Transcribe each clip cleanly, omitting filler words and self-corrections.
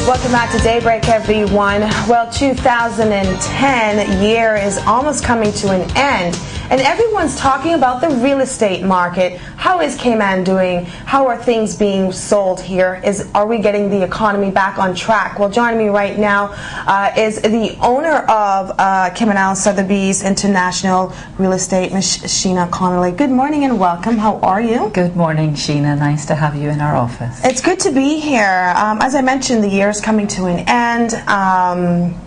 Welcome back to Daybreak, everyone. Well, 2010 year is almost coming to an end, and everyone's talking about the real estate market. How is Cayman doing? How are things being sold here? Are we getting the economy back on track? Well, joining me right now is the owner of Cayman Islands Sotheby's International Real Estate, Ms. Sheena Conolly. Good morning and welcome. How are you? Good morning, Sheena. Nice to have you in our office. It's good to be here. As I mentioned, the year is coming to an end.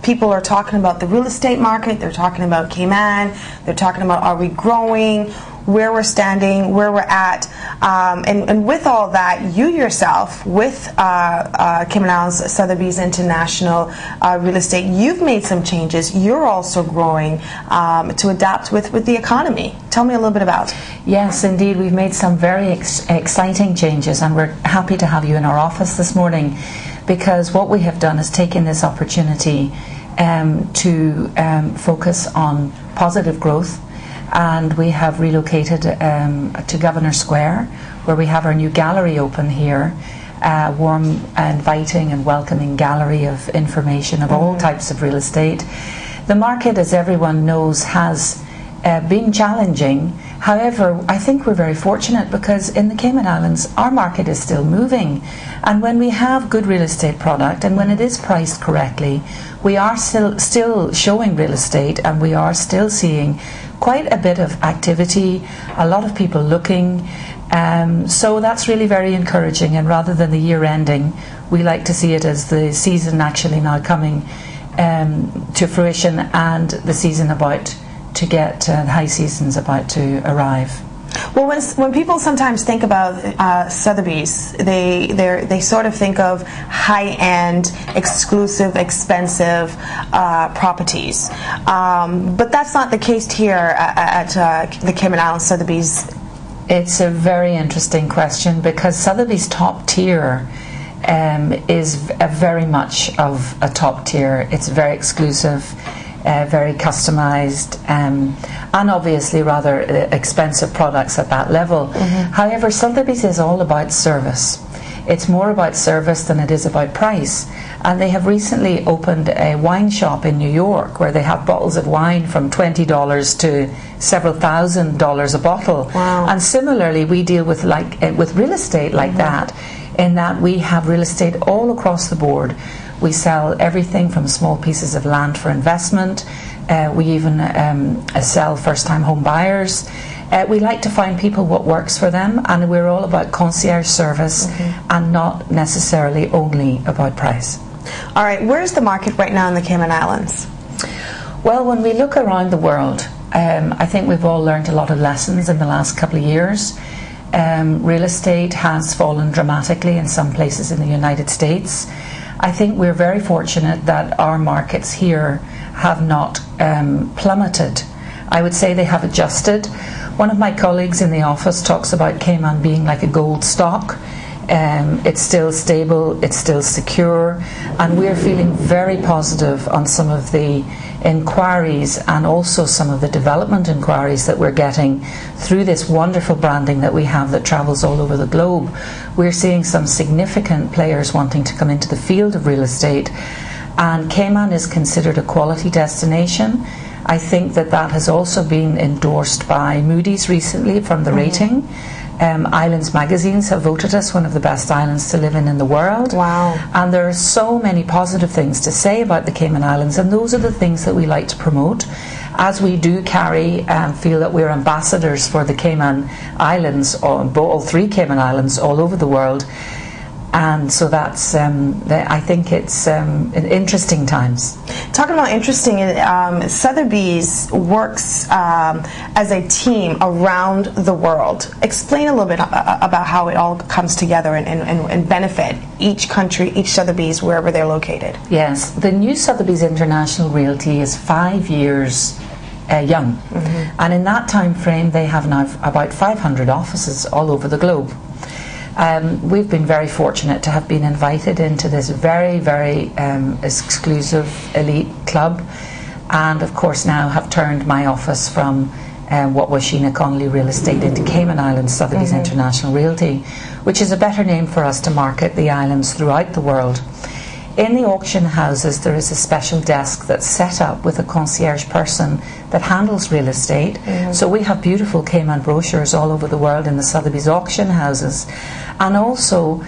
People are talking about the real estate market. They're talking about Cayman. They're talking about, are we growing, where we're standing, where we're at. And with all that, you yourself, with Cayman Islands Sotheby's International Real Estate, you've made some changes. You're also growing to adapt with the economy. Tell me a little bit about it. Yes, indeed. We've made some very exciting changes, and we're happy to have you in our office this morning, because what we have done is taken this opportunity to focus on positive growth, and we have relocated to Governor Square, where we have our new gallery open here, a warm, inviting and welcoming gallery of information of all types of real estate. The market, as everyone knows, has been challenging. However, I think we're very fortunate, because in the Cayman Islands our market is still moving, and when we have good real estate product and when it is priced correctly, we are still showing real estate, and we are still seeing quite a bit of activity, a lot of people looking, so that's really very encouraging. And rather than the year ending, we like to see it as the season actually now coming to fruition, and the season about to get high season's about to arrive. Well, when people sometimes think about Sotheby's, they sort of think of high-end, exclusive, expensive properties. But that's not the case here at the Cayman Islands Sotheby's. It's a very interesting question, because Sotheby's top tier is very much of a top tier. It's very exclusive, very customized, and obviously rather expensive products at that level. However, Sotheby's is all about service. It's more about service than it is about price. And they have recently opened a wine shop in New York, where they have bottles of wine from $20 to several $1,000s a bottle. Wow. And similarly, we deal with real estate like that, in that we have real estate all across the board. We sell everything from small pieces of land for investment. We even sell first-time home buyers. We like to find people what works for them, and we're all about concierge service and not necessarily only about price. All right, where's the market right now in the Cayman Islands? Well, when we look around the world, I think we've all learned a lot of lessons in the last couple of years. Real estate has fallen dramatically in some places in the United States. I think we're very fortunate that our markets here have not plummeted. I would say they have adjusted. One of my colleagues in the office talks about Cayman being like a gold stock. It's still stable, it's still secure, and we're feeling very positive on some of the inquiries and also some of the development inquiries that we're getting through this wonderful branding that we have that travels all over the globe. We're seeing some significant players wanting to come into the field of real estate, and Cayman is considered a quality destination. I think that has also been endorsed by Moody's recently from the rating. Islands magazines have voted us one of the best islands to live in the world. Wow. And there are so many positive things to say about the Cayman Islands, and those are the things that we like to promote, as we do carry and feel that we're ambassadors for the Cayman Islands, all three Cayman Islands all over the world. And so that's, I think it's interesting times. Talking about interesting, Sotheby's works as a team around the world. Explain a little bit about how it all comes together and benefit each country, each Sotheby's, wherever they're located. Yes, the new Sotheby's International Realty is 5 years young. And in that time frame they have now about 500 offices all over the globe. We've been very fortunate to have been invited into this very, very exclusive elite club, and of course now have turned my office from what was Sheena Conolly Real Estate into Cayman Islands Sotheby's International Realty, which is a better name for us to market the islands throughout the world. In the auction houses, there is a special desk that's set up with a concierge person that handles real estate. So we have beautiful Cayman brochures all over the world in the Sotheby's auction houses. And also,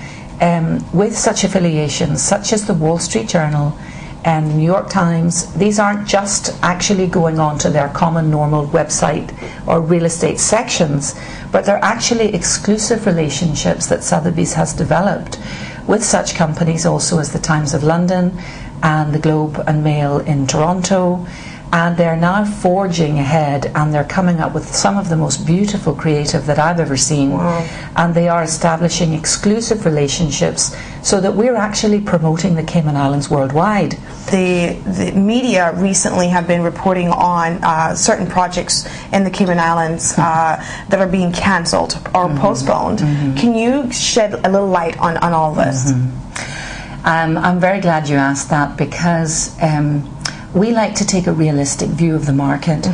with such affiliations, such as the Wall Street Journal and the New York Times, these aren't just actually going on to their common normal website or real estate sections, but they're actually exclusive relationships that Sotheby's has developed with such companies also as the Times of London and the Globe and Mail in Toronto. And they're now forging ahead, and they're coming up with some of the most beautiful creative that I've ever seen. Wow. And they are establishing exclusive relationships so that we're actually promoting the Cayman Islands worldwide. The media recently have been reporting on certain projects in the Cayman Islands that are being cancelled or postponed. Can you shed a little light on all this? I'm very glad you asked that, because we like to take a realistic view of the market.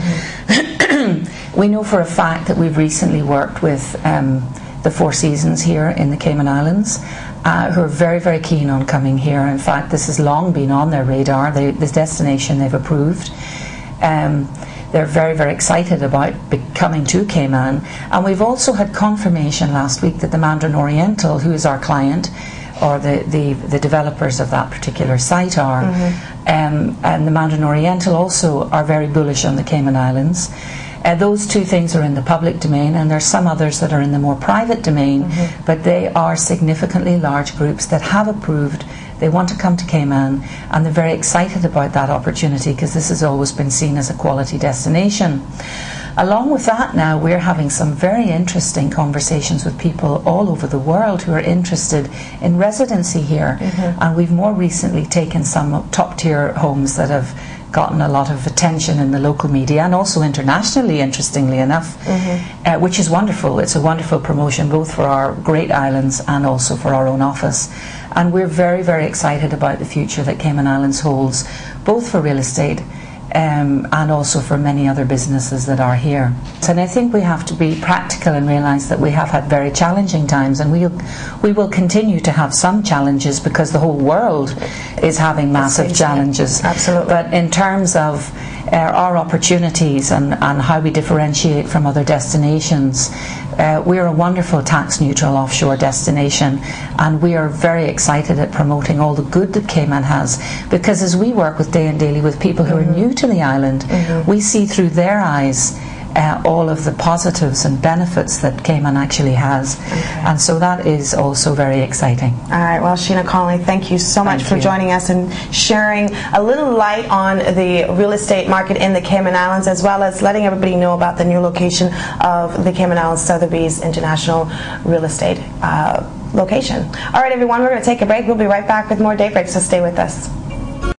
We know for a fact that we've recently worked with the Four Seasons here in the Cayman Islands, who are very, very keen on coming here. In fact, this has long been on their radar, this destination they've approved. They're very, very excited about coming to Cayman. And we've also had confirmation last week that the Mandarin Oriental, who is our client, or the developers of that particular site are, and the Mandarin Oriental also are very bullish on the Cayman Islands. Those two things are in the public domain, and there's some others that are in the more private domain, but they are significantly large groups that have approved. They want to come to Cayman, and they're very excited about that opportunity, because this has always been seen as a quality destination. Along with that, now we're having some very interesting conversations with people all over the world who are interested in residency here. And we've more recently taken some top-tier homes that have gotten a lot of attention in the local media and also internationally, interestingly enough, which is wonderful. It's a wonderful promotion both for our great islands and also for our own office. And we're very, very excited about the future that Cayman Islands holds, both for real estate and also for many other businesses that are here. And I think we have to be practical and realise that we have had very challenging times, and we will continue to have some challenges, because the whole world is having massive challenges. Absolutely. But in terms of our opportunities and how we differentiate from other destinations, we're a wonderful tax-neutral offshore destination, and we are very excited at promoting all the good that Cayman has, because as we work with day and daily with people who are new to the island, we see through their eyes all of the positives and benefits that Cayman actually has. And so that is also very exciting. All right, well, Sheena Conolly, thank you so much for joining us and sharing a little light on the real estate market in the Cayman Islands, as well as letting everybody know about the new location of the Cayman Islands Sotheby's International Real Estate location. All right, everyone, we're going to take a break. We'll be right back with more Daybreak, so stay with us.